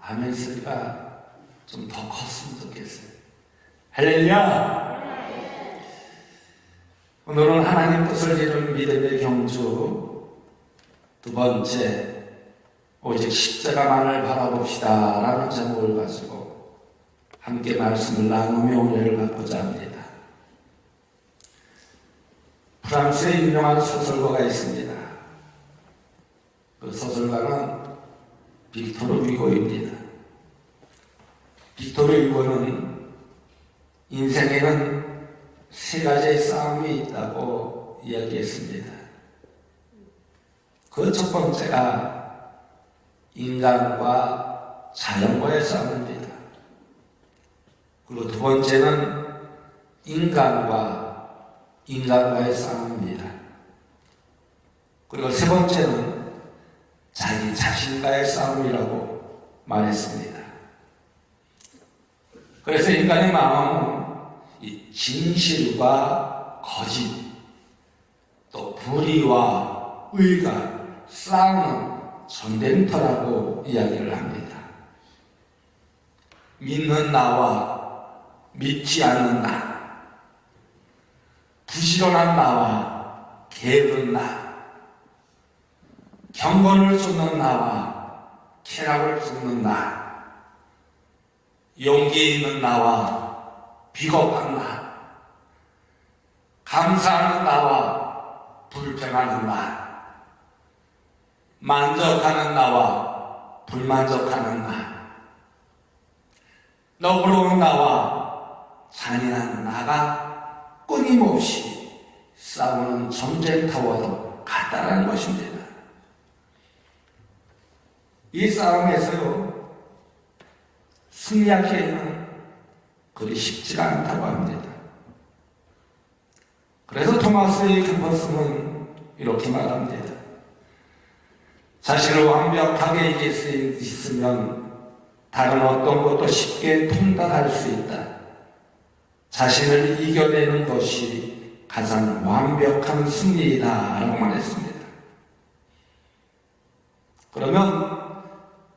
아멘 소리가 좀 더 컸으면 좋겠어요. 할렐루야! 오늘은 하나님 뜻을 이룬 믿음의 경주 두 번째, 오직 십자가만을 바라봅시다 라는 제목을 가지고 함께 말씀을 나누며 은혜를 받고자 합니다. 프랑스의 유명한 소설가가 있습니다. 그 소설가는 빅토르 위고입니다. 빅토르 위고는 인생에는 세 가지의 싸움이 있다고 이야기했습니다. 그 첫 번째가 인간과 자연과의 싸움입니다. 그리고 두 번째는 인간과의 싸움입니다. 그리고 세 번째는 자기 자신과의 싸움이라고 말했습니다. 그래서 인간의 마음은 이 진실과 거짓, 또 불의와 의가 싸우는 전쟁터라고 이야기를 합니다. 믿는 나와 믿지 않는 나, 부지런한 나와 게으른 나, 경건을 쫓는 나와 쾌락을 쫓는 나, 용기 있는 나와 비겁한 나, 감사하는 나와 불평하는 나, 만족하는 나와 불만족하는 나, 너그러운 나와 잔인한 나가 끊임없이 싸우는 전쟁터와도 같다는 것입니다. 이 싸움에서요, 승리하기에는 그리 쉽지가 않다고 합니다. 그래서 토마스의 금퍼스는 이렇게 말합니다. 자신을 완벽하게 이길 수 있으면 다른 어떤 것도 쉽게 통달할 수 있다. 자신을 이겨내는 것이 가장 완벽한 승리이다 라고 말했습니다. 그러면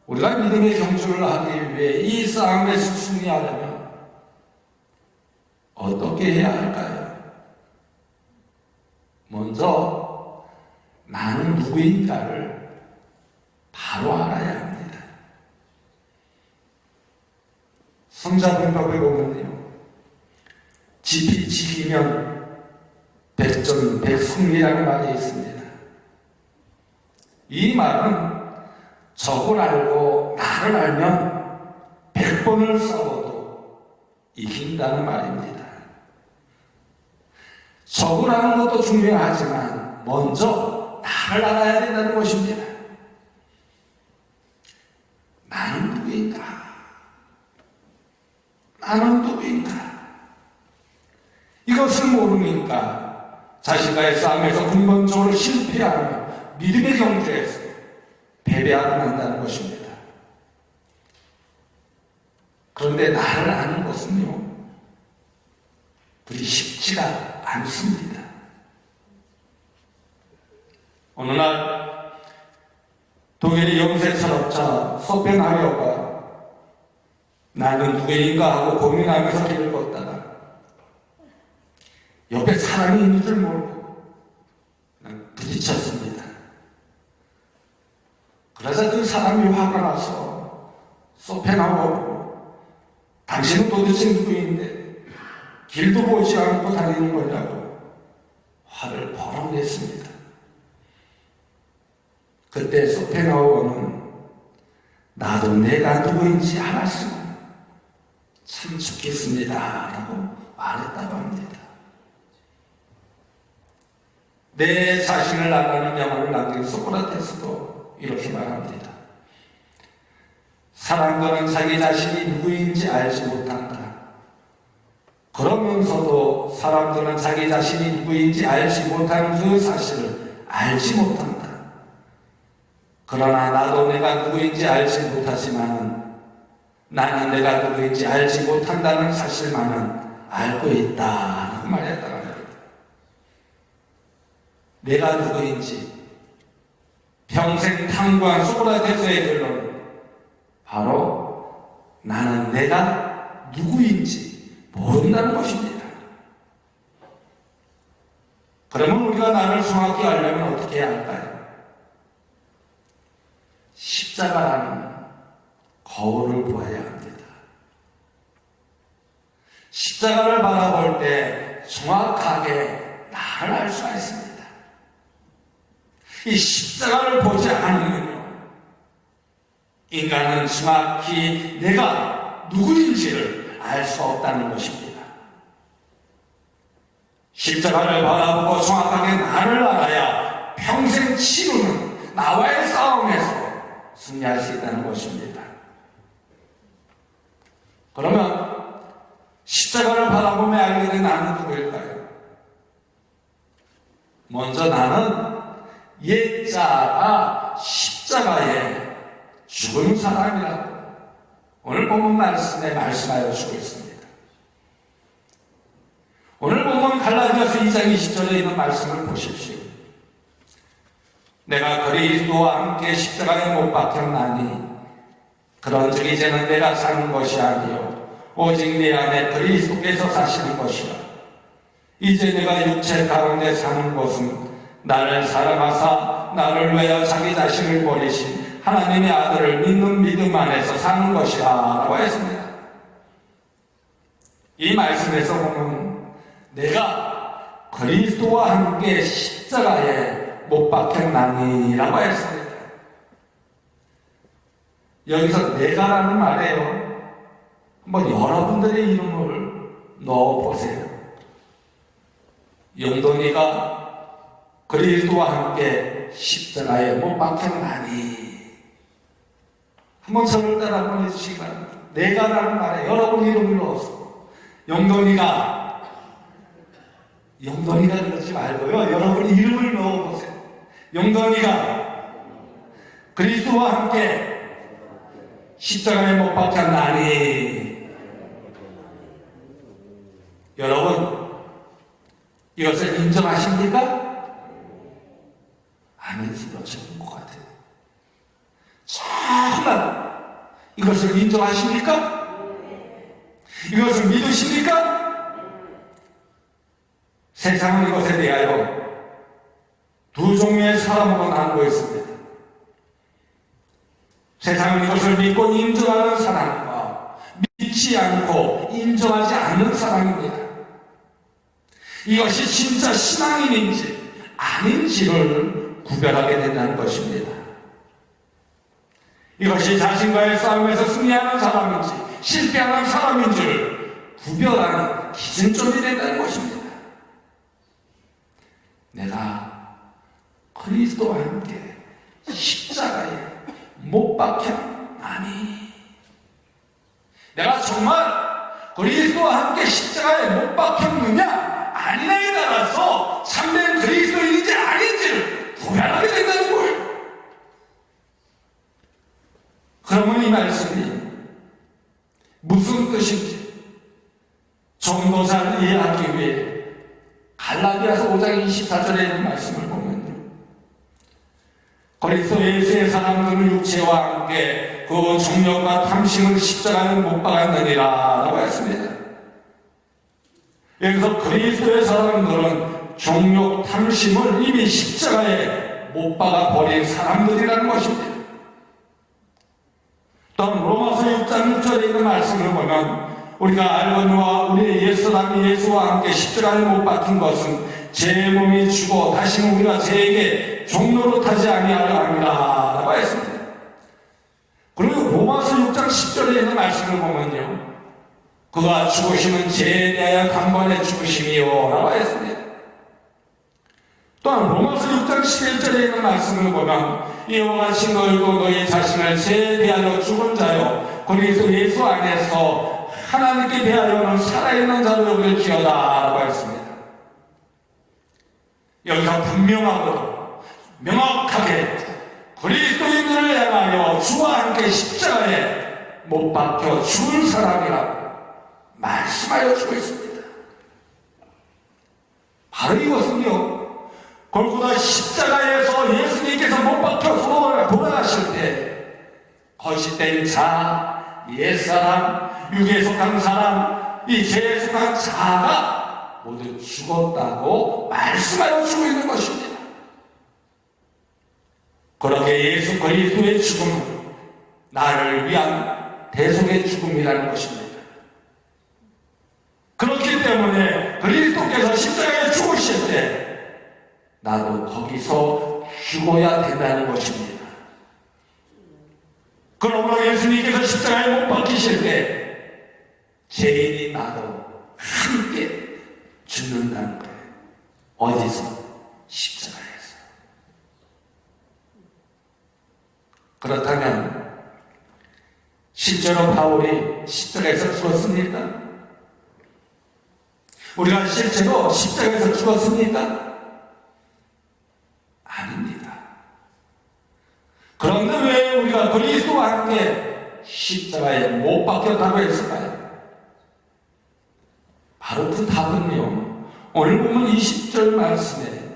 우리가 믿음의 경주를 하기 위해 이 싸움에서 승리하려면 어떻게 해야 할까요? 먼저 나는 누구인가를 바로 알아야 합니다. 성자분법에 보면요, 지피 지키면 백전백승이라는 말이 있습니다. 이 말은 적을 알고 나를 알면 100번을 싸워도 이긴다는 말입니다. 적을 아는 것도 중요하지만 먼저 나를 알아야 된다는 것입니다. 나는 누구인가? 나는 누구인가? 이것을 모르니까 자신과의 싸움에서 근본적으로 실패하며 믿음의 경주에서 패배하고 난다는 것입니다. 그런데 나를 아는 것은요, 그리 쉽지가 않습니다. 어느 날 독일의 영세 철학자 소펜하이어가 나는 누구인가 하고 고민하면서 길을 걷다가 옆에 사람이 있는 줄 모르고 부딪혔습니다. 그래서 그 사람이 화가 나서 소펜하이어로 당신은 도대체 누구인데 길도 보지 않고 다니는 거냐고 화를 버럭 냈습니다. 그때 소펜하이어는 나도 내가 누구인지 알았으면 참 좋겠습니다 라고 말했다고 합니다. 내 자신을 알라는 명언을 남긴 소크라테스도 이렇게 말합니다. 사람들은 자기 자신이 누구인지 알지 못한다. 그러면서도 사람들은 자기 자신이 누구인지 알지 못한 그 사실을 알지 못한다. 그러나 나도 내가 누구인지 알지 못하지만 나는 내가 누구인지 알지 못한다는 사실만은 알고 있다 라고 말했다고 합니다. 내가 누구인지 평생 탐구한 소크라테스의 결론은 바로 나는 내가 누구인지 모른다는 것입니다. 그러면 우리가 나를 정확히 알려면 어떻게 해야 할까요? 십자가라는 거울을 보아야 합니다. 십자가를 바라볼 때 정확하게 나를 알 수가 있습니다. 이 십자가를 보지 않으면요, 인간은 정확히 내가 누구인지를 알 수 없다는 것입니다. 십자가를 바라보고 정확하게 나를 알아야 평생 치르는 나와의 싸움에서 승리할 수 있다는 것입니다. 그러면 십자가를 바라보며 알게 된 나는 누구일까요? 먼저 나는 옛자가 십자가에 죽은 사람이라고 오늘 본문 말씀에 말씀하여 주고 있습니다. 오늘 본문 갈라디아서 2장 20절에 있는 말씀을 보십시오. 내가 그리스도와 함께 십자가에 못 박혔나니 그런즉 이제는 내가 사는 것이 아니요 오직 내 안에 그리스도께서 사시는 것이라. 이제 내가 육체 가운데 사는 것은 나를 사랑하사 나를 위하여 자기 자신을 버리신 하나님의 아들을 믿는 믿음 안에서 사는 것이라 라고 했습니다. 이 말씀에서 보면 내가 그리스도와 함께 십자가에 못 박혔나니 라고 했습니다. 여기서 내가라는 말이에요. 한번 여러분들의 이름을 넣어보세요. 영돈이가 그리스도와 함께 십자가에 못 박혔나니. 한번 저를 따라 한번 해주시기 바랍니다. 내가라는 말에 여러분 이름을 넣어서 영돈이가 그러지 말고요, 여러분 이름을 넣어보세요. 영돈이가 그리스도와 함께 십자가에 못 박혔나니. 여러분 이것을 인정하십니까? 아멘스러우신 것 같아요. 정말 이것을 인정하십니까? 이것을 믿으십니까? 세상은 이것에 대하여 두 종류의 사람으로 나누고 있습니다. 세상은 이것을 믿고 인정하는 사람과 믿지 않고 인정하지 않는 사람입니다. 이것이 진짜 신앙인인지 아닌지를 구별하게 된다는 것입니다. 이것이 자신과의 싸움에서 승리하는 사람인지 실패하는 사람인지를 구별하는 기준점이 된다는 것입니다. 내가 그리스도와 함께 십자가에 못 박혔나니. 내가 정말 그리스도와 함께 십자가에 못 박혔느냐 아니냐에 따라서 참된 그리스도인인지 아닌지를 구별하게 된다는 거예요. 그러면 이 말씀이 무슨 뜻인지 좀 더 잘 이해하기 위해 갈라디아서 5장 24절에 있는 말씀을 보면요, 그리스도 예수의 사람들은 육체와 함께 그 정욕과 탐심을 십자가에 못 박았느니라 라고 했습니다. 여기서 그리스도의 사람들은 정욕, 탐심을 이미 십자가에 못 박아버린 사람들이라는 것입니다. 또한 로마서 6장 6절에 있는 말씀을 보면 우리가 알거니와 우리의 옛사람이 예수와 함께 십자가에 못 박힌 것은 제 몸이 죽어 다시는 우리가 죄에게 종노릇하지 아니하려 함이라 라고 했습니다. 그리고 로마서 6장 10절에 있는 말씀을 보면요, 그가 죽으심은 죄에 대하여 강권의 죽으심이요 라고 했습니다. 또한 로마서 6장 11절에 있는 말씀을 보면 이와 같이 너희도 너희 자신을 죄에 대하여 죽은 자요 그리스도 예수 안에서 하나님께 대하여는 살아있는 자로 여길지어다 라고 했습니다. 여기서 분명하고 명확하게 그리스도인들을 향하여 주와 함께 십자가에 못 박혀 죽을 사람이라고 말씀하여 주고 있습니다. 바로 이것은요, 골고다 십자가에서 예수님께서 못 박혀서 돌아가실 때 거짓된 자, 옛사람, 육에 속한 사람, 이 죄에 속한 자가 모두 죽었다고 말씀하여 주고 있는 것입니다. 그렇게 예수 그리스도의 죽음은 나를 위한 대속의 죽음이라는 것입니다. 그렇기 때문에 그리스도께서 십자가에 죽으실 때 나도 거기서 죽어야 된다는 것입니다. 그러므로 예수님께서 십자가에 못 박히실 때 죄인이 나도 함께 죽는다는 거예요. 어디서? 십자가에서. 그렇다면 실제로 바울이 십자가에서 죽었습니까? 우리가 실제로 십자가에서 죽었습니까? 아닙니다. 그런데 왜 우리가 그리스도와 함께 십자가에 못 박혔다고 했을까요? 바로 그 답은요, 오늘 보면 20절 말씀에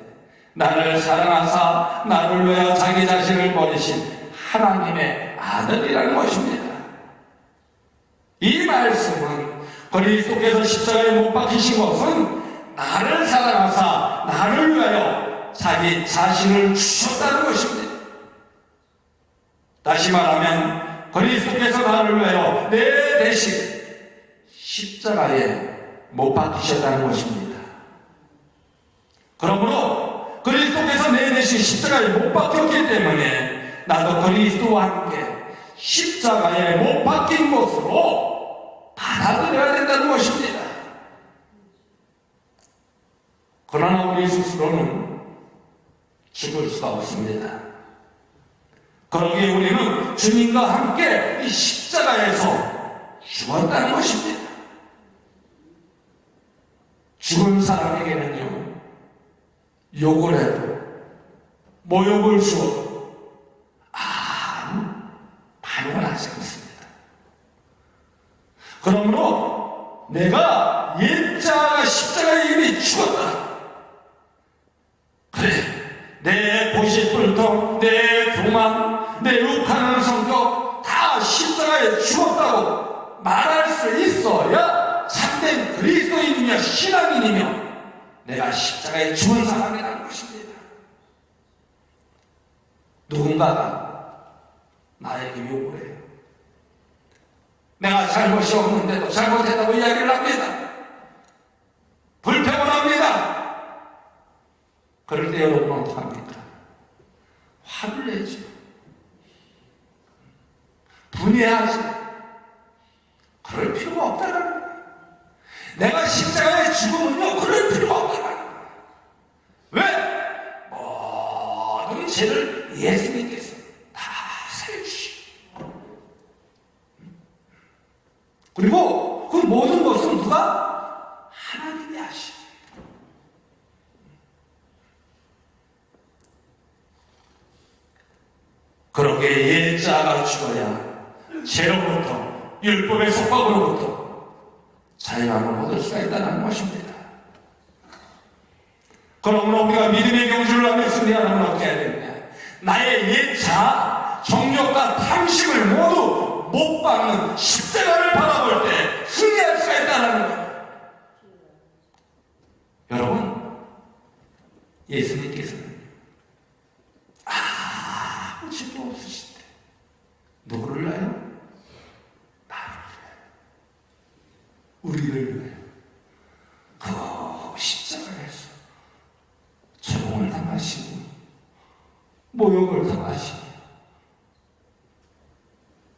나를 사랑하사 나를 위하여 자기 자신을 버리신 하나님의 아들이라는 것입니다. 이 말씀은 그리스도께서 십자가에 못 박히신 것은 나를 사랑하사 나를 위하여 자기 자신을 주셨다는 것입니다. 다시 말하면 그리스도께서 나를 위하여 내 대신 십자가에 못 박히셨다는 것입니다. 그러므로 그리스도께서 내 대신 십자가에 못 박혔기 때문에 나도 그리스도와 함께 십자가에 못 박힌 것으로 받아들여야 된다는 것입니다. 그러나 우리 스스로는 죽을 수가 없습니다. 그러기에 우리는 주님과 함께 이 십자가에서 죽었다는 것입니다. 죽은 사람에게는요, 욕을 해도 모욕을 주어도 반응을 하지 않습니다. 그러므로 내가 옛자가 십자가에 이미 죽었다. 그래, 내 고집불통, 내 교만, 내 욕하는 성격 다 십자가에 죽었다고 말할 수 있어야 참된 그리스도인이며 신앙인이며 내가 십자가에 죽은 사람이라는 것입니다. 누군가가 나에게 욕을 해요. 내가 잘못이 없는데도 잘못했다고 이야기를 합니다. 불평을 합니다. 그럴 때 여러분은 어떡합니까? 화를 내죠. 분해하지. 그럴 필요가 없다는 거예요. 내가 십자가에 죽으면요, 그럴 필요가 없다는 거예요. 왜? 모든 죄를 예수님께서 다 사해주시고, 그리고 그 모든 것은 누가? 하나님이 하시고. 그렇게 옛자가 죽어야 죄로부터, 율법의 속박으로부터 자유함을 얻을 수가 있다는 것입니다. 그러므로 우리가 믿음의 경주를 하며 승리하려면 어떻게 해야 되느냐? 나의 옛자, 정욕과 탐심을 모두 못 박는 십자가를 바라볼 때 승리할 수가 있다는 거예요. 여러분, 예수님께서는 아무 죄도 없으실 때 누구를 위하여? 나를 위하여, 우리를 위하여 그 십자가에서 조롱을 당하시고 모욕을 당하시고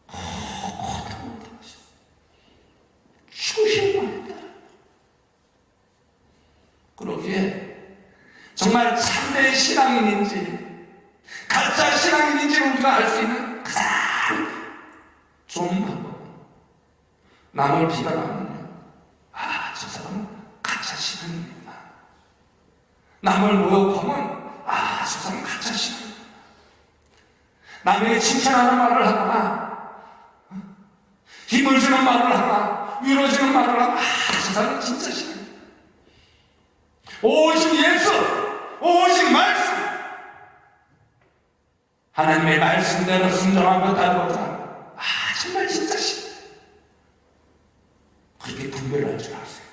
고통을 당하시고 죽으신 겁니다. 그러기에 정말 참된 신앙인인지 가짜 신앙인인지 우리가 알 수 있는 가장 좋은 방법은 남을 비난하면요, 저 사람은 가짜 신앙인이구나. 남을 모욕하면 저 사람은 가짜 신앙인이구나. 남에게 칭찬하는 말을 하거나 힘을 주는 말을 하거나 위로주는 말을 하거나 저 사람은 진짜 신앙이구나. 오직 예수, 오직 말씀, 하나님의 말씀대로 순종하고 따르고자 정말 진짜 그렇게 분별할 줄 아세요.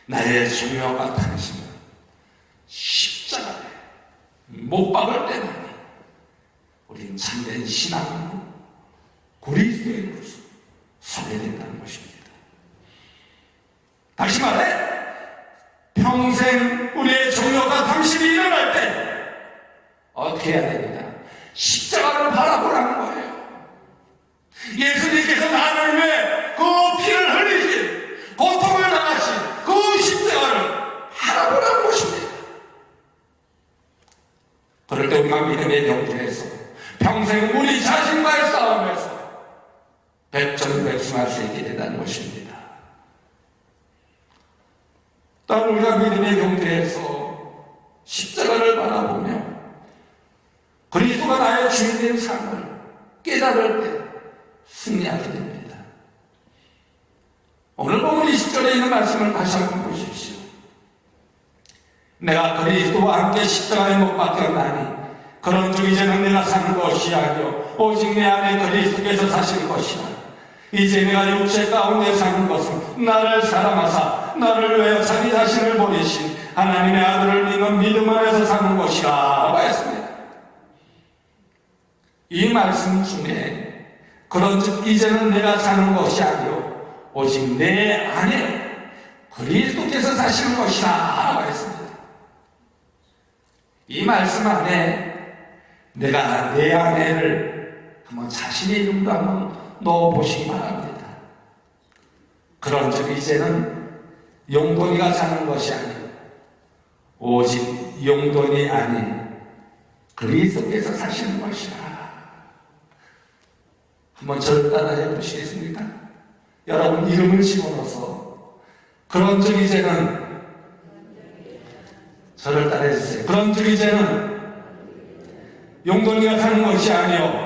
나의 중요가 당신은 십자가에 못 박을 때만이 우리는 참된 신앙으로 그리스도인으로서 서게 된다는 것입니다. 다시 말해, 평생 우리의 종료가 당신이 일어날 때 어떻게 해야 됩니다? 십자가를 바라보라는 거예요. 예수님께서 나를 위해 그 피를 흘리신, 고통을 당하신 그 십자가를 바라보라는 것입니다. 그럴 때 우리가 믿음의 경주에서 평생 우리 자신과의 싸움에서 백전백승할 수 있게 된다는 것입니다. 또한 우리가 믿음의 경주에서 십자가를 바라보며 그리스도가 나의 주인된 삶을 깨달을 때 승리하게 됩니다. 오늘 보면 20절에 있는 말씀을 다시 한번 보십시오. 내가 그리스도와 함께 십자가에 못 박혔나니 그런즉 이제는 내가 사는 것이 아니요 오직 내 안에 그리스도께서 사시는 것이라. 이제 내가 육체 가운데 사는 것은 나를 사랑하사 나를 위하여 자기 자신을 버리신 하나님의 아들을 믿는 믿음 안에서 사는 것이라 라고 했습니다. 이 말씀 중에 그런즉 이제는 내가 사는 것이 아니요 오직 내 안에 그리스도께서 사시는 것이라 라고 했습니다. 이 말씀 안에 내가 내 안에를 한번 자신의 이름도 한번 넣어보시기 바랍니다. 그런즉 이제는 용돈이가 사는 것이 아니요 오직 용돈이 아닌 그리스도께서 사시는 것이라. 한번 저를 따라해 보시겠습니까? 여러분 이름을 집어넣어서 그런즉 이제는 저를 따라해 주세요. 그런즉 이제는 용돈이가 사는 것이 아니요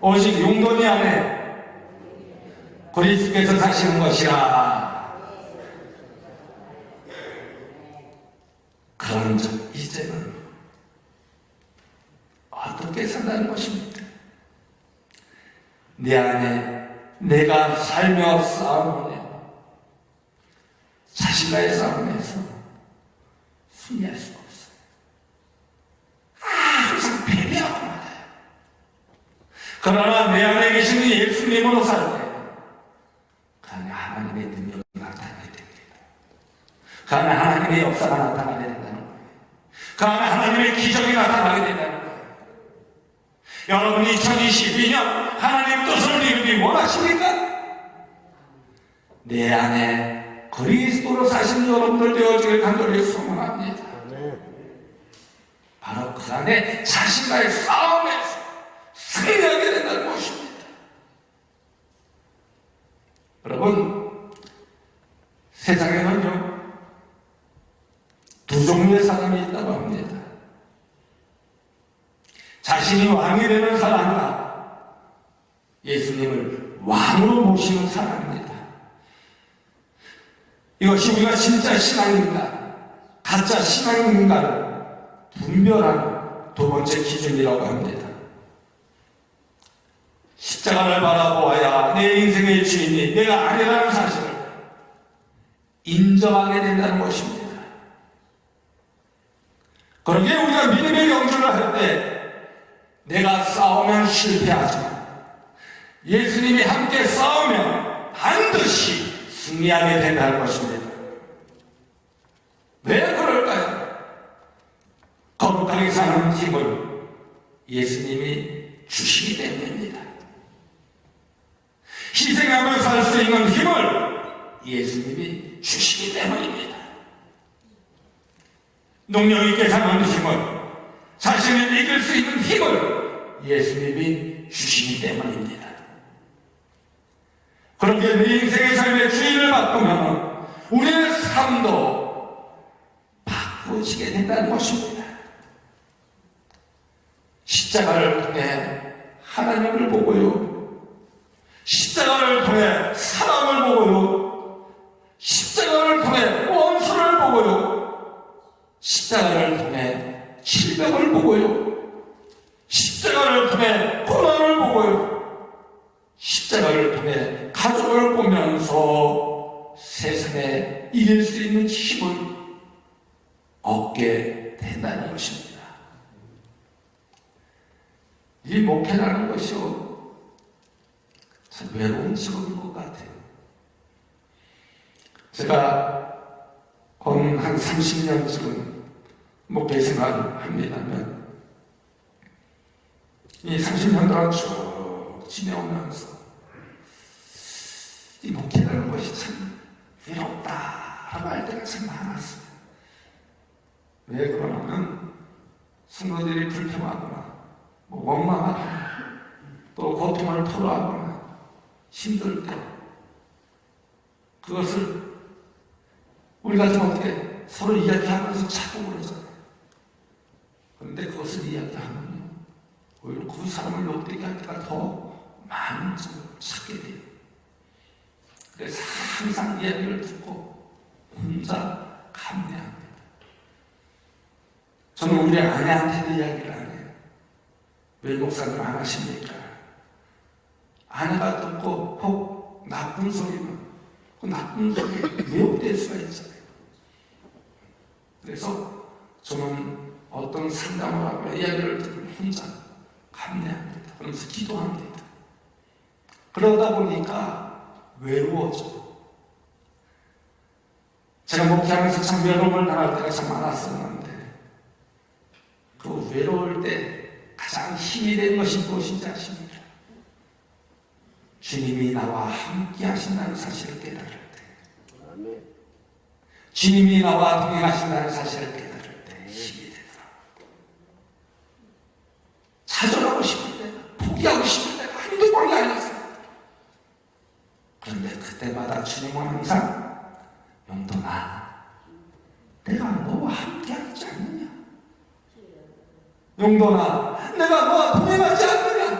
오직 용돈이 안에 그리스도께서 사시는 것이라. 그런즉 이제는 어떻게 산다는 것입니까? 내 안에 내가 살며 싸우며 자신과의 싸움에서 승리할 수가 없어요. 항상 패배하고 말아요. 그러나 내 안에 계시는 예수님으로 살 때 그 안에 하나님의 능력이 나타나게 됩니다. 그 안에 하나님의 역사가 나타나게 된다는 거예요. 그 안에 하나님의 기적이 나타나게 된다는 거예요. 여러분 2022년 하나님 뜻을 이루기 원하십니까? 내 안에 그리스도로 사신 여러분들 되어주길 간절히 소원합니다. 바로 그 안에 자신과의 싸움에서 승리하게 된다는 것입니다. 여러분 세상에는요 두 종류의 사람이 있다고 합니다. 자신이 왕이 되는 사람과 예수님을 왕으로 모시는 사람입니다. 이것이 우리가 진짜 신앙인가 가짜 신앙인가를 분별하는 두 번째 기준이라고 합니다. 십자가를 바라보아야 내 인생의 주인이 내가 아니라는 사실을 인정하게 된다는 것입니다. 그러기에 우리가 믿음의 경주를 할 때 내가 싸우면 실패하지만 예수님이 함께 싸우면 반드시 승리하게 된다는 것입니다. 왜 그럴까요? 거룩하게 사는 힘을 예수님이 주시기 때문입니다. 희생하며 살 수 있는 힘을 예수님이 주시기 때문입니다. 능력 있게 사는 힘을, 자신을 이길 수 있는 힘을 예수님이 주시기 때문입니다. 그렇게 내 인생의 삶의 주인을 바꾸면 우리의 삶도 바꾸어지게 된다는 것입니다. 십자가를 통해 하나님을 보고요, 십자가를 통해 사람을 보고요, 십자가를 통해 원수를 보고요, 십자가를 통해 질병을 보고요, 십자가를 통해 고난을 보고요, 이 목회라는 것이요, 참 외로운 직업인 것 같아요. 제가 한 30년쯤은 목회 생활을 합니다면, 이 30년 동안 쭉 지내오면서 이 목회라는 것이 참 외롭다라고 할 때가 참 많았어요. 왜 그러냐면 성도들이 불평하거나 원망하거나 또 고통을 토로하거나 힘들 때 그것을 우리가 좀 어떻게 서로 이야기하면서 찾고 그러잖아요. 그런데 그것을 이야기하면요, 오히려 그 사람을 욕되게 할 때가 더 많은 점을 찾게 돼요. 그래서 항상 이야기를 듣고 혼자 감내합니다. 저는 우리 아내한테도 이야기를 안 해요. 왜 목사님 안 하십니까? 아내가 듣고 혹 나쁜 소리면 그 나쁜 소리에 매혹될 수가 있잖아요. 그래서 저는 어떤 상담을 하거나 이야기를 듣고 혼자 감내합니다. 그러면서 기도합니다. 그러다 보니까 외로워져요. 제가 목회하면서 참 외로움을 당할 때가 참 많았었는데, 그 외로울 때 가장 힘이 된 것이 무엇인지 아십니까? 주님이 나와 함께 하신다는 사실을 깨달을 때, 주님이 나와 동행하신다는 사실을 깨달을 때 힘이 되더라고요. 좌절하고 싶을 때, 포기하고 싶을 때가 한두 번이 아니었어요. 그런데 그때마다 주님은 항상, 용돈아, 내가 너와 함께 하지 않느냐? 용돈아, 내가 너와 동행하지 않느냐?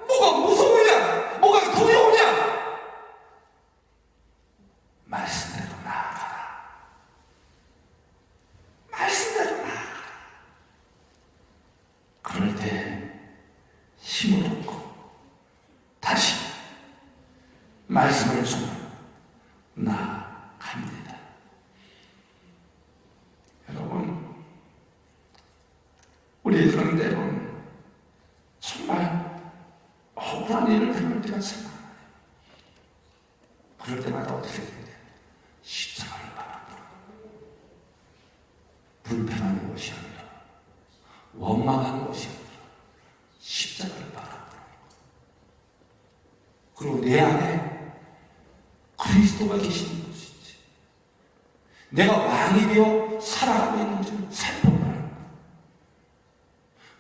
뭐가 무서우냐? 뭐가 두려우냐? 말씀대로 나아가라. 말씀대로 나아가라. 그럴 때 힘을 얻고 다시 말씀을 주면 나아갑니다. 여러분, 우리들은 때론 정말 억울한 일을 당할 때가 참 많아요. 그럴 때마다 어떻게 되냐? 십자가를 바라보라. 불평하는 것이 아니라, 원망하는 것이 아니라 십자가를 바라보라. 그리고 내 안에 그리스도가 계시는 것인지, 내가 왕이 되어 살아가고 있는지를 살펴보라.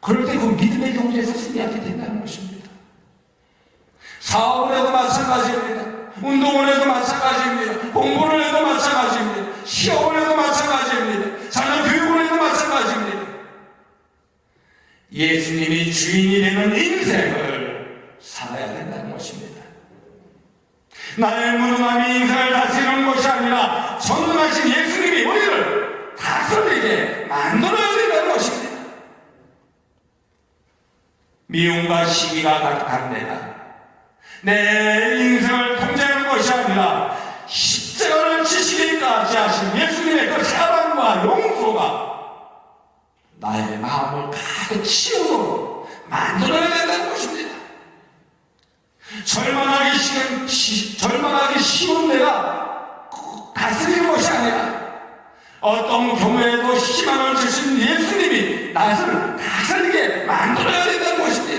그럴 때 그 믿음의 경지에서 승리하게 된다는 것입니다. 사업을 해도 마찬가지입니다. 운동을 해도 마찬가지입니다. 공부를 해도 마찬가지입니다. 시험을 해도 마찬가지입니다. 자녀 교육을 해도 마찬가지입니다. 예수님이 주인이 되는 인생을 살아야 된다는 것입니다. 나의 무능함이 인생을 다스리는 것이 아니라 전능하신 예수님이 우리를 다스리게 만들어야 된다는 것입니다. 미움과 시기가 가득한 내가 내 인생을 통제하는 것이 아니라 십자가를 지시기까지 하신 예수님의 그 사랑과 용서가 나의 마음을 가득 채우도록 만들어야 된다는 것입니다. 절망하기 쉬운 내가 다스리는 것이 아니라 어떤 경우에도 희망을 주신 예수님이 나를 다스리게 만들어야 된다는 것입니다.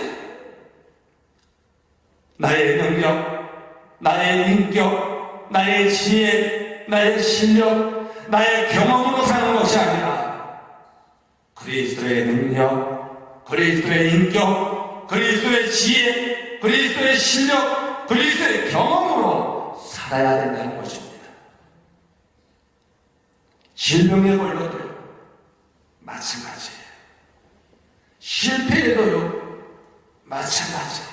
나의 능력, 나의 인격, 나의 지혜, 나의 실력, 나의 경험으로 사는 것이 아니라 그리스도의 능력, 그리스도의 인격, 그리스도의 지혜, 그리스도의 실력, 그리스도의 경험으로 살아야 된다는 것입니다. 질병에 걸려도 마찬가지예요. 실패해도요, 마찬가지예요.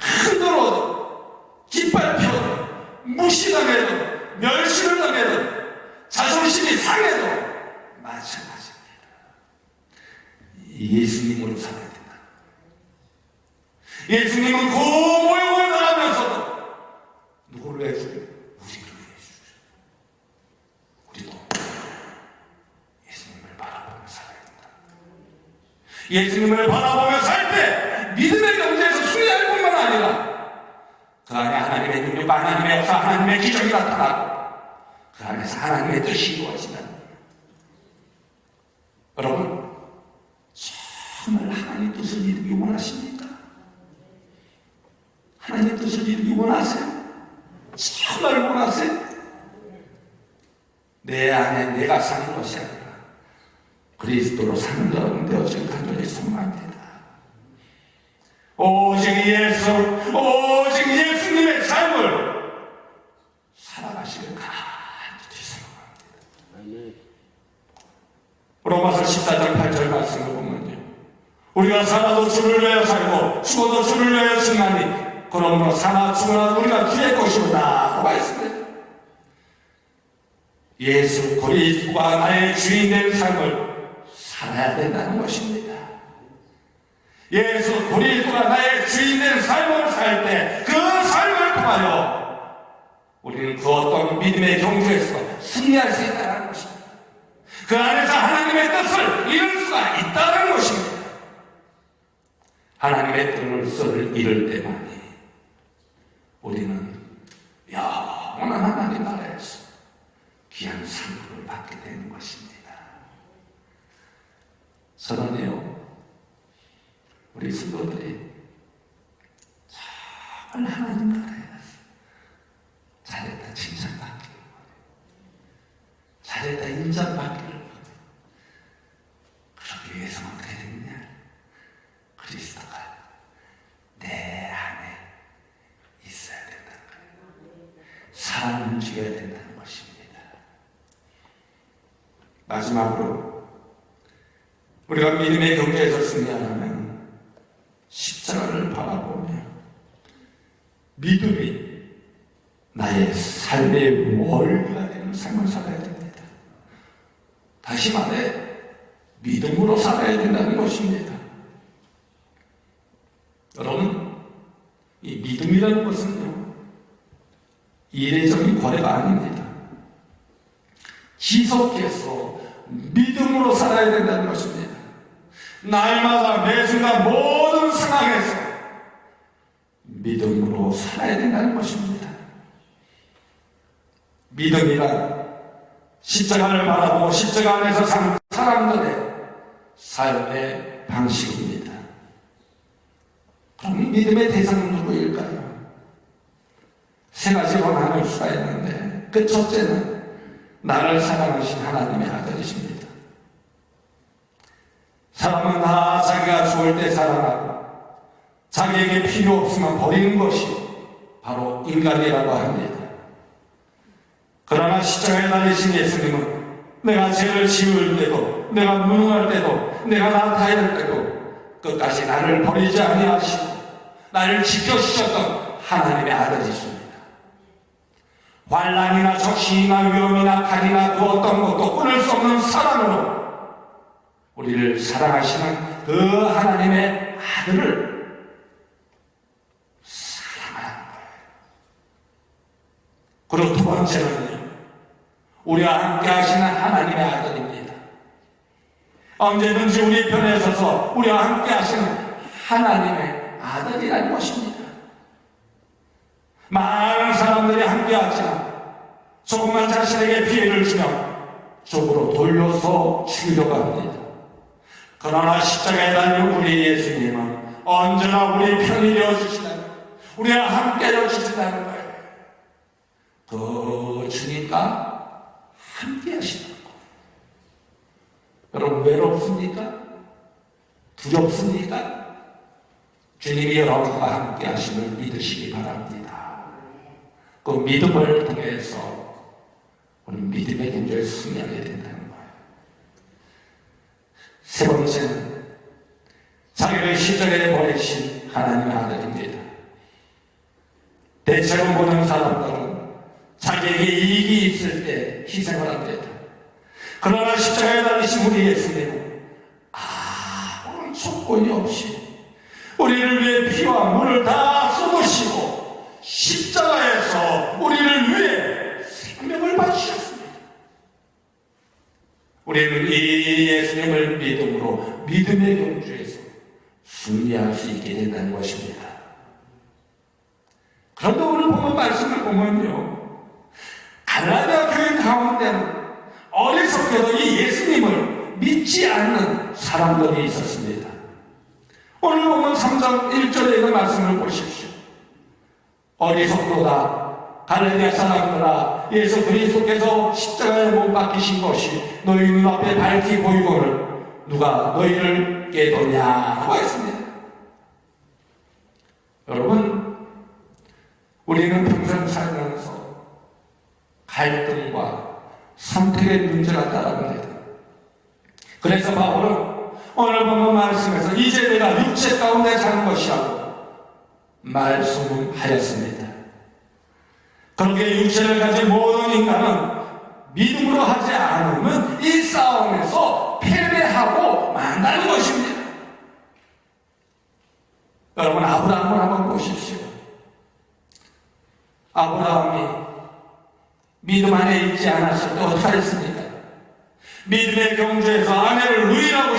흔들어도, 깃발펴도, 무시당해도, 멸시를 당해도, 자존심이 상해도 마찬가지입니다. 예수님으로 살아야 된다. 예수님은 그 모욕을 당하면서도 누구를 위해 주세요? 우리를 위해 주세요. 우리도 예수님을 바라보며 살아야 된다. 예수님을 바라보며 살 때 믿음의 경제에서 승리할 뿐만 아니라 그 안에 하나님의 능력, 하나님의 역사, 하나님의 기적이 나타나고 그 안에서 하나님의 뜻이 이루어진다는 거예요. 여러분, 정말 하나님 뜻을 이루기 원하십니까? 하나님 뜻을 이루기 원하세요? 정말 원하세요? 내 안에 내가 사는 것이 아니라 그리스도로 사는 여러분 되어질 간절히 소망합니다. 오직 예수님의 삶을 살아가시길 간절히 소망합니다. 로마서 14장 8절 말씀을 보면요, 우리가 살아도 주를 위하여 살고 죽어도 주를 위하여 승하니 그러므로 사나 죽으나 우리가 주의 것이로다 하고 있습니다. 예수 그리스도가 나의 주인 된 삶을 살아야 된다는 것입니다. 예수 그리스도가 나의 주인 된 삶을 살 때 그 삶을 통하여 우리는 그 어떤 믿음의 경주에서 승리할 수 있다는 것입니다. 그 안에서 하나님의 뜻을 이룰 수가 있다는 것입니다. 하나님의 뜻을 이룰 때만이 우리는 영원한 하나님 나라에서 귀한 상급을 받게 되는 것입니다. 저는요, 우리 성도들이 정말 하나님 나라에 잘했다 칭찬받기를 원해요. 잘했다 인정받기를 원해요. 그러기 위해서 어떻게 되느냐? 그리스도가 내 안에 있어야 된다는 거예요. 사람을 움직여야 된다는 것입니다. 마지막으로 우리가 믿음의 경제에서 승리하려면 십자가를 바라보며 믿음이 나의 삶의 원리가 되는 삶을 살아야 됩니다. 다시 말해 믿음으로 살아야 된다는 것입니다. 여러분, 이 믿음이라는 것은요, 이례적인 거래가 아닙니다. 지속해서 믿음으로 살아야 된다는 것입니다. 날마다 매순간 모든 상황에서 믿음으로 살아야 된다는 것입니다. 믿음이란 십자가를 바라보고 십자가 안에서 사는 사람들의 삶의 방식입니다. 그럼 믿음의 대상은 누구일까요? 세 가지로 나눌 수가 있는데 그 첫째는 나를 사랑하신 하나님의 아들이십니다. 사람은 다 자기가 죽을 때 사랑하고 자기에게 필요 없으면 버리는 것이 바로 인간이라고 합니다. 그러나 십자가에 달리신 예수님은 내가 죄를 지을 때도, 내가 무능할 때도, 내가 나타날 때도 끝까지 나를 버리지 아니하시고 나를 지켜주셨던 하나님의 아들이십니다. 환난이나 적신이나 위험이나 칼이나 그 어떤 것도 끊을 수 없는 사랑으로 우리를 사랑하시는 그 하나님의 아들을 사랑하는 거예요. 그리고 두 번째는요, 우리와 함께 하시는 하나님의 아들입니다. 언제든지 우리 편에 서서 우리와 함께 하시는 하나님의 아들이라는 것입니다. 많은 사람들이 함께 하지만 조금만 자신에게 피해를 주면 쪽으로 돌려서 죽이려고 합니다. 그러나 십자가에 달린 우리 예수님은 언제나 우리 편이 되어주시다는, 우리와 함께 되어주시다는 거예요. 그 주님과 함께 하시는 거. 여러분, 외롭습니까? 두렵습니까? 주님이 여러분과 함께 하심을 믿으시기 바랍니다. 그 믿음을 통해서 우리 믿음의 경주에 승리하게 된다는 거예요. 세 번째는 자기를 십자가에 버리신 하나님의 아들입니다. 대체로 모든 사람들은 자기에게 이익이 있을 때 희생을 합니다. 그러나 십자가에 달리신 우리 예수님은 아무런 조건이 없이 우리를 위해 피와 물을 다 쏟으시고 십자가에서 우리를 위해 생명을 바치셨습니다. 우리는 이 예수님을 믿음으로 믿음의 경주에서 승리할 수 있게 된다는 것입니다. 그런데 오늘 보면 말씀을 보면요, 갈라디아 교회 가운데는 어리석게도 이 예수님을 믿지 않는 사람들이 있었습니다. 오늘 보면 3장 1절에 있는 말씀을 보십시오. 어리석도다 갈라디아 사람들아, 예수 그리스도께서 십자가에 못 박히신 것이 너희 눈앞에 밝히 보이거늘 누가 너희를 깨도냐고 했습니다. 여러분, 우리는 평생 살면서 갈등과 선택의 문제가 따라옵니다. 그래서 바울은 오늘 보면 말씀에서 이제 내가 육체 가운데 사는 것이라고 말씀하였습니다. 그렇게 육체를 가진 모든 인간은 믿음으로 하지 않으면 이 싸움에서 패배하고 만다는 것입니다. 여러분, 아브라함을 한번 보십시오. 아브라함이 믿음 안에 있지 않았을 때 어떻게 했습니까? 믿음의 경주에서 아내를 루인하고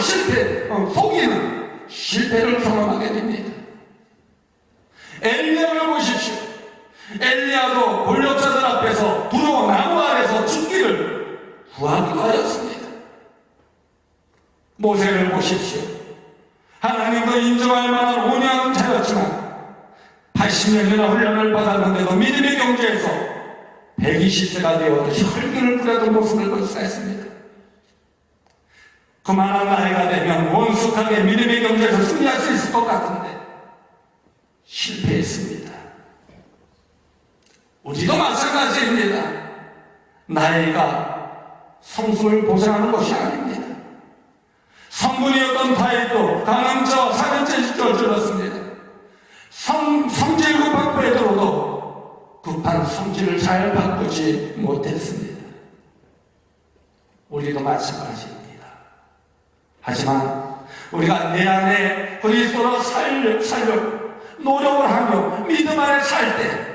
속이는 실패를 경험하게 됩니다. 엘리야를 보십시오. 엘리야도 권력자들 앞에서 두로 나무 아래서 죽기를 구하기도 하였습니다. 모세를 보십시오. 하나님도 인정할 만한 온유한 자였지만 80년이나 훈련을 받았는데도 믿음의 경주에서 120세가 되었듯이 혈기를 부려던 모습을 볼 수가 있습니다. 그만한 나이가 되면 원숙하게 믿음의 경주에서 승리할 수 있을 것 같은데 실패했습니다. 우리도 마찬가지입니다. 나이가 성숙을 보장하는 것이 아닙니다. 성분이었던 다윗도 강은처 사년째 시절 들었습니다. 성질 급한 베드로도 급한 성질을 잘 바꾸지 못했습니다. 우리도 마찬가지입니다. 하지만 우리가 내 안에 그리스도로 살려고 노력을 하며 믿음 안에 살 때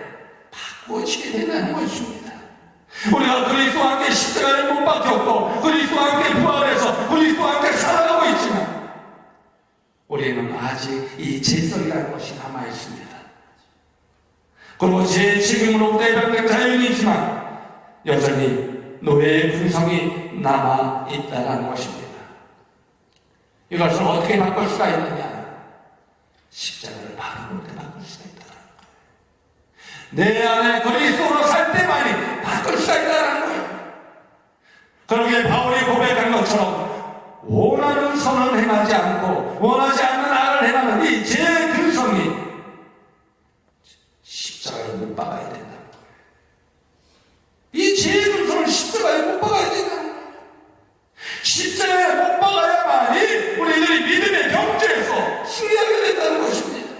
바꾸어지게 된다는 것입니다. 우리가 그리스도와 함께 십자가에 못 박혔고 그리스도와 함께 부활해서 그리스도와 함께 살아가고 있지만 우리는 아직 이 죄성이라는 것이 남아있습니다. 그리고 제 책임으로부터 해방된 자연이지만 여전히 노예의 근성이 남아있다는 것입니다. 이것을 어떻게 바꿀 수가 있느냐? 십자가를 바라볼 때 바꿀 수가 있다. 내 안에 그리스도로 살 때만이 바꿀 수가 있다는 거예요. 그러기에 바울이 고백한 것처럼 원하는 선을 행하지 않고 원하지 않는 악을 행하는 이 제 근성이 십자가에 못 박아야 된다는 거예요. 이 제 근성을 십자가에 못 박아야 된다는 거예요. 십자가에 못 박아야만이 우리들이 믿음의 경주에서 승리하게 된다는 것입니다.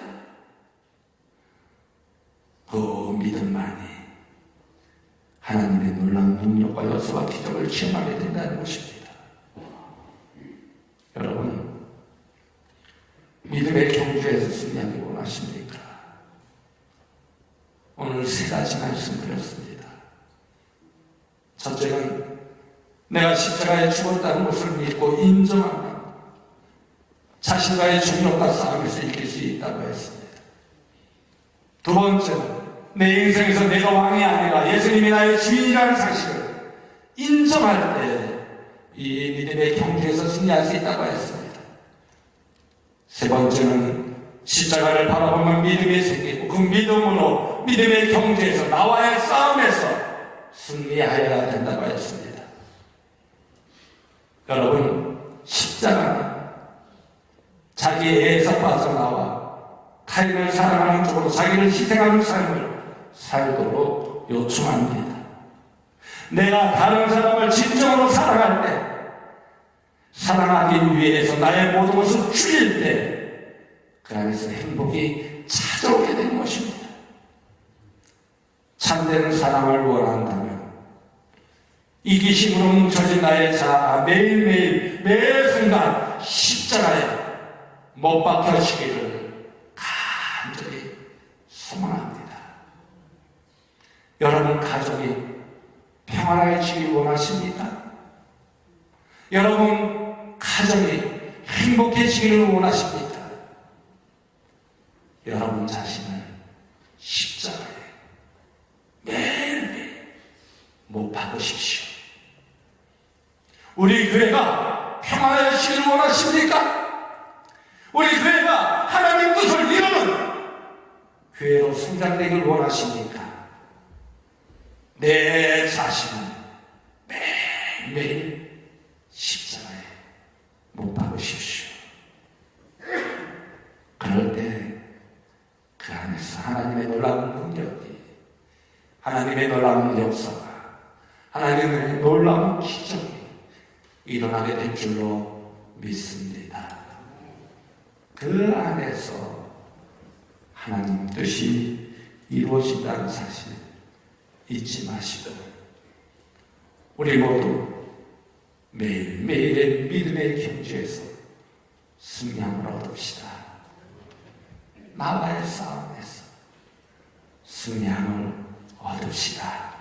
그 믿음만이 하나님의 놀라운 능력과 역사와 기적을 체험하게 된다는 것입니다. 여러분, 믿음의 경주에서 승리하기 원하십니까? 오늘 세 가지 말씀드렸습니다. 첫째는 내가 십자가에 죽었다는 것을 믿고 인정하면 자신과의 중력과 싸움에서 이길 수 있다고 했습니다. 두 번째는 내 인생에서 내가 왕이 아니라 예수님이 나의 주인이라는 사실을 인정할 때 이 믿음의 경주에서 승리할 수 있다고 했습니다. 세 번째는 십자가를 바라보면 믿음이 생기고 그 믿음으로 믿음의 경주에서 나와의 싸움에서 승리하여야 된다고 했습니다. 여러분, 십자가는 자기애에서 빠져나와 타인을 사랑하는 쪽으로 자기를 희생하는 삶을 살도록 요청합니다. 내가 다른 사람을 진정으로 사랑할 때, 사랑하기 위해서 나의 모든 것을 줄일 때, 그 안에서 행복이 찾아오게 되는 것입니다. 참된 사랑을 원한다면 이기심으로 뭉쳐진 나의 자아가 매일매일 매 순간 십자가에 못 박혀지기를 간절히 소망합니다. 여러분 가족이 평안해지길 원하십니까? 여러분 가정이 행복해지기를 원하십니까? 여러분 자신을 십자가에 매일매일 못 박으십시오. 우리 교회가 평화하시기를 원하십니까? 우리 교회가 하나님 뜻을 이루는 교회로 성장되기를 원하십니까? 내 자신을 매일매일 십자가에 못 박으십시오. 그럴 때 그 안에서 하나님의 놀라운 능력이, 하나님의 놀라운 역사가, 하나님의 놀라운 기적이 일어나게 될 줄로 믿습니다. 그 안에서 하나님 뜻이 이루어진다는 사실 잊지 마시고 우리 모두 매일매일의 믿음의 경주에서 승리함을 얻읍시다. 나와의 싸움에서 승리함을 얻읍시다.